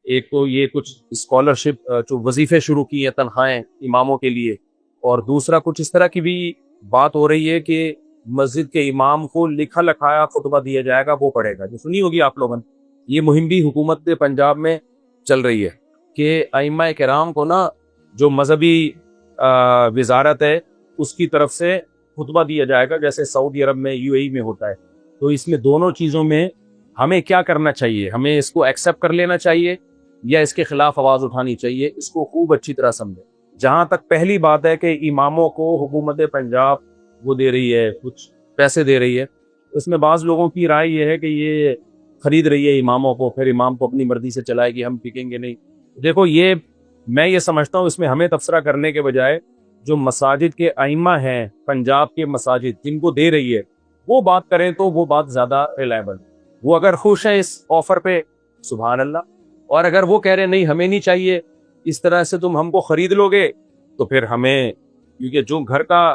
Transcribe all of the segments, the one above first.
ایک تو یہ کچھ اسکالرشپ جو وظیفے شروع کی ہیں تنخواہیں اماموں کے لیے، اور دوسرا کچھ اس طرح کی بھی بات ہو رہی ہے کہ مسجد کے امام کو لکھا لکھایا خطبہ دیا جائے گا، وہ پڑھے گا، جو سنی ہوگی آپ لوگوں نے۔ یہ مہم بھی حکومت پنجاب میں چل رہی ہے کہ ائمہ کرام کو نا جو مذہبی وزارت ہے اس کی طرف سے خطبہ دیا جائے گا، جیسے سعودی عرب میں UAE میں ہوتا ہے۔ تو اس میں دونوں چیزوں میں ہمیں کیا کرنا چاہیے؟ ہمیں اس کو ایکسیپٹ کر لینا چاہیے یا اس کے خلاف آواز اٹھانی چاہیے؟ اس کو خوب اچھی طرح سمجھیں۔ جہاں تک پہلی بات ہے کہ اماموں کو حکومت پنجاب وہ دے رہی ہے، کچھ پیسے دے رہی ہے، اس میں بعض لوگوں کی رائے یہ ہے کہ یہ خرید رہی ہے اماموں کو، پھر امام کو اپنی مرضی سے چلائے گی، ہم ٹکیں گے نہیں۔ دیکھو میں یہ سمجھتا ہوں اس میں ہمیں تبصرہ کرنے کے بجائے جو مساجد کے ائمہ ہیں پنجاب کے مساجد جن کو دے رہی ہے وہ بات کریں تو وہ بات زیادہ ریلائبل۔ وہ اگر خوش ہیں اس آفر پہ سبحان اللہ، اور اگر وہ کہہ رہے نہیں ہمیں نہیں چاہیے، اس طرح سے تم ہم کو خرید لو گے تو پھر ہمیں، کیونکہ جو گھر کا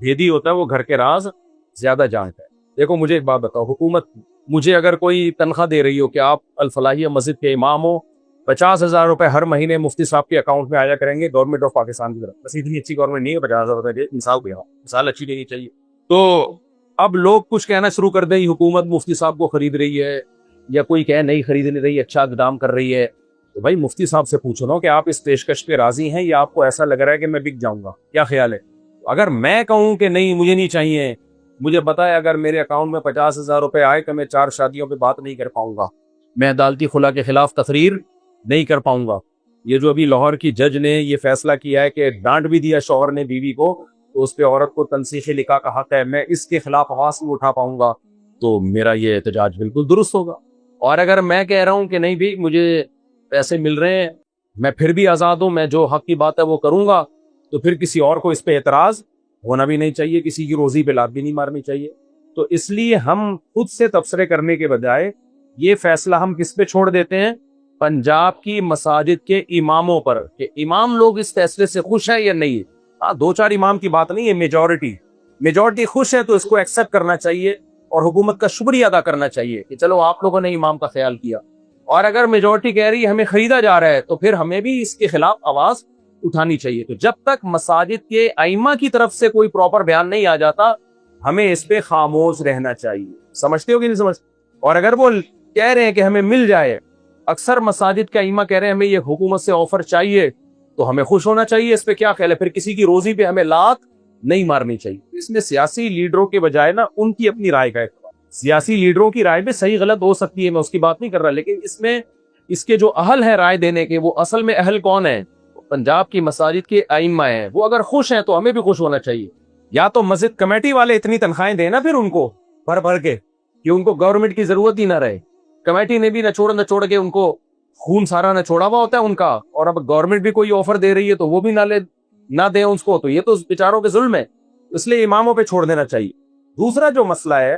بھیدی ہوتا ہے وہ گھر کے راز زیادہ جانتا ہے۔ دیکھو مجھے ایک بات بتاؤ، حکومت مجھے اگر کوئی تنخواہ دے رہی ہو کہ آپ الفلاحیہ مسجد کے امام ہو، 50,000 روپے ہر مہینے مفتی صاحب کے اکاؤنٹ میں آیا کریں گے گورنمنٹ آف پاکستان کی طرف، بس اتنی اچھی گورنمنٹ نہیں ہے 50,000 روپے کی مثال اچھی لینی چاہیے۔ تو اب لوگ کچھ کہنا شروع کر دیں حکومت مفتی صاحب کو خرید رہی ہے، یا کوئی کہے نہیں خرید نہیں رہی، اچھا اقدام کر رہی ہے، تو بھائی مفتی صاحب سے پوچھو نا کہ آپ اس پیشکش پہ راضی ہیں یا آپ کو ایسا لگ رہا ہے کہ میں بک جاؤں گا؟ کیا خیال ہے؟ اگر میں کہوں کہ نہیں مجھے نہیں چاہیے، مجھے پتا ہے اگر میرے اکاؤنٹ میں 50,000 روپے آئے تو میں 4 شادیوں پہ بات نہیں کر پاؤں گا، میں عدالتی خلا کے خلاف تقریر نہیں کر پاؤں گا۔ یہ جو ابھی لاہور کی جج نے یہ فیصلہ کیا ہے کہ ڈانٹ بھی دیا شوہر نے بیوی کو تو اس پہ عورت کو تنسیخی نکاح کا حق ہے، میں اس کے خلاف آواز نہیں اٹھا پاؤں گا، تو میرا یہ احتجاج بالکل درست ہوگا۔ اور اگر میں کہہ رہا ہوں کہ نہیں بھی مجھے پیسے مل رہے ہیں، میں پھر بھی آزاد ہوں، میں جو حق کی بات ہے وہ کروں گا، تو پھر کسی اور کو اس پہ اعتراض ہونا بھی نہیں چاہیے، کسی کی روزی پہ لات بھی نہیں مارنی چاہیے۔ تو اس لیے ہم خود سے تبصرے کرنے کے بجائے یہ فیصلہ ہم کس پہ چھوڑ دیتے ہیں؟ پنجاب کی مساجد کے اماموں پر، کہ امام لوگ اس فیصلے سے خوش ہیں یا نہیں۔ 2-4 امام کی بات نہیں ہے، میجورٹی خوش ہے تو اس کو ایکسیپٹ کرنا چاہیے اور حکومت کا شکریہ ادا کرنا چاہیے کہ چلو آپ لوگوں نے امام کا خیال کیا۔ اور اگر میجورٹی کہہ رہی ہے ہمیں خریدا جا رہا ہے تو پھر ہمیں بھی اس کے خلاف آواز اٹھانی چاہیے۔ تو جب تک مساجد کے ائمہ کی طرف سے کوئی پراپر بیان نہیں آ جاتا ہمیں اس پہ خاموش رہنا چاہیے۔ سمجھتے ہو کہ نہیں سمجھتے؟ اور اگر وہ کہہ رہے ہیں کہ ہمیں مل جائے، اکثر مساجد کے ائمہ کہہ رہے ہیں ہمیں یہ حکومت سے آفر چاہیے، تو ہمیں خوش ہونا چاہیے۔ اس پہ کیا خیال ہے؟ پھر کسی کی روزی پہ ہمیں لات نہیں مارنی چاہیے۔ اس میں سیاسی لیڈروں کے بجائے نا ان کی اپنی رائے کا اعتبار، سیاسی لیڈروں کی رائے بھی صحیح غلط ہو سکتی ہے، میں اس کی بات نہیں کر رہا، لیکن اس میں اس کے جو اہل ہیں رائے دینے کے، وہ اصل میں اہل کون ہیں؟ پنجاب کی مساجد کے ائمہ ہیں۔ وہ اگر خوش ہیں تو ہمیں بھی خوش ہونا چاہیے۔ یا تو مسجد کمیٹی والے اتنی تنخواہیں دینا پھر ان کو بھر کے کہ ان کو گورنمنٹ کی ضرورت ہی نہ رہے۔ کمیٹی نے بھی نچوڑ کے ان کو خون سارا نچوڑا ہوا ہوتا ہے ان کا، اور اب گورنمنٹ بھی کوئی آفر دے رہی ہے تو وہ بھی نہ دیں اس کو، تو یہ تو بیچاروں کے ظلم ہے۔ اس لیے اماموں پہ چھوڑ دینا چاہیے۔ دوسرا جو مسئلہ ہے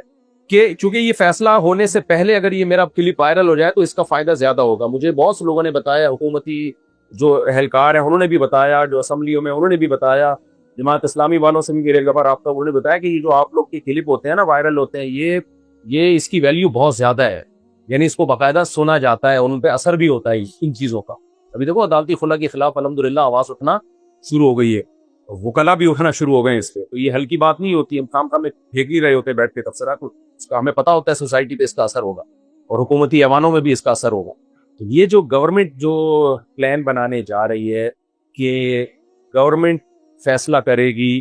کہ چونکہ یہ فیصلہ ہونے سے پہلے اگر یہ میرا کلپ وائرل ہو جائے تو اس کا فائدہ زیادہ ہوگا۔ مجھے بہت سے لوگوں نے بتایا، حکومتی جو اہلکار ہیں انہوں نے بھی بتایا، جو اسمبلیوں میں انہوں نے بھی بتایا، جماعت اسلامی والوں سے بھی میرے رابطہ، انہوں نے بتایا کہ یہ جو آپ لوگ کے کلپ ہوتے ہیں نا وائرل ہوتے ہیں، یہ اس کی ویلیو بہت زیادہ ہے، یعنی اس کو باقاعدہ سنا جاتا ہے، ان پہ اثر بھی ہوتا ہے ان چیزوں کا۔ ابھی دیکھو عدالتی خلا کے خلاف الحمدللہ آواز اٹھنا شروع ہو گئی ہے، وکلا بھی اٹھنا شروع ہو گئے ہیں اس پہ، تو یہ ہلکی بات نہیں ہوتی، ہم کام میں پھینک ہی رہے ہوتے بیٹھ کے تبصرہ کو، اس کا ہمیں پتا ہوتا ہے سوسائٹی پہ اس کا اثر ہوگا اور حکومتی ایوانوں میں بھی اس کا اثر ہوگا۔ تو یہ جو گورنمنٹ جو پلان بنانے جا رہی ہے کہ گورنمنٹ فیصلہ کرے گی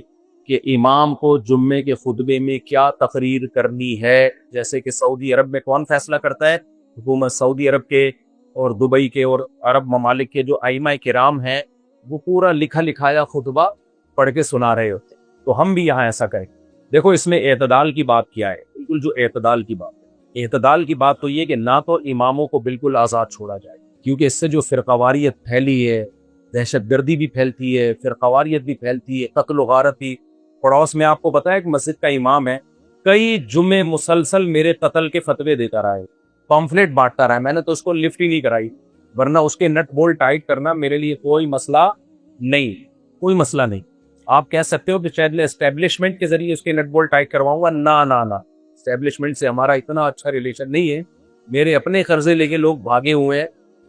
کہ امام کو جمعے کے خطبے میں کیا تقریر کرنی ہے، جیسے کہ سعودی عرب میں کون فیصلہ کرتا ہے؟ حکومت سعودی عرب کے اور دبئی کے اور عرب ممالک کے جو ائمہ کرام ہیں وہ پورا لکھا لکھایا خطبہ پڑھ کے سنا رہے ہوتے ہیں، تو ہم بھی یہاں ایسا کریں۔ دیکھو اس میں اعتدال کی بات کیا ہے، بالکل جو اعتدال کی بات ہے، اعتدال کی بات تو یہ کہ نہ تو اماموں کو بالکل آزاد چھوڑا جائے، کیونکہ اس سے جو فرقہ پھیلی ہے، دہشت گردی بھی پھیلتی ہے، فرقہ بھی پھیلتی ہے، قتل و غارت بھی۔ پڑوس میں آپ کو پتا ہے کہ مسجد کا امام ہے، کئی جمعے مسلسل میرے قتل کے فتوے دیتا رہا ہے، پمفلیٹ بانٹتا رہا ہے، میں نے تو اس کو لفٹ ہی نہیں کرائی، ورنہ اس کے نٹ بولٹ ٹائٹ کرنا میرے لیے کوئی مسئلہ نہیں۔ آپ کہہ سکتے ہو کہ شاید اسٹیبلشمنٹ کے ذریعے اس کے نٹ بولٹ ٹائٹ کرواؤں گا، نہ اسٹیبلشمنٹ سے ہمارا اتنا اچھا ریلیشن نہیں ہے، میرے اپنے قرضے لے کے لوگ بھاگے ہوئے ہیں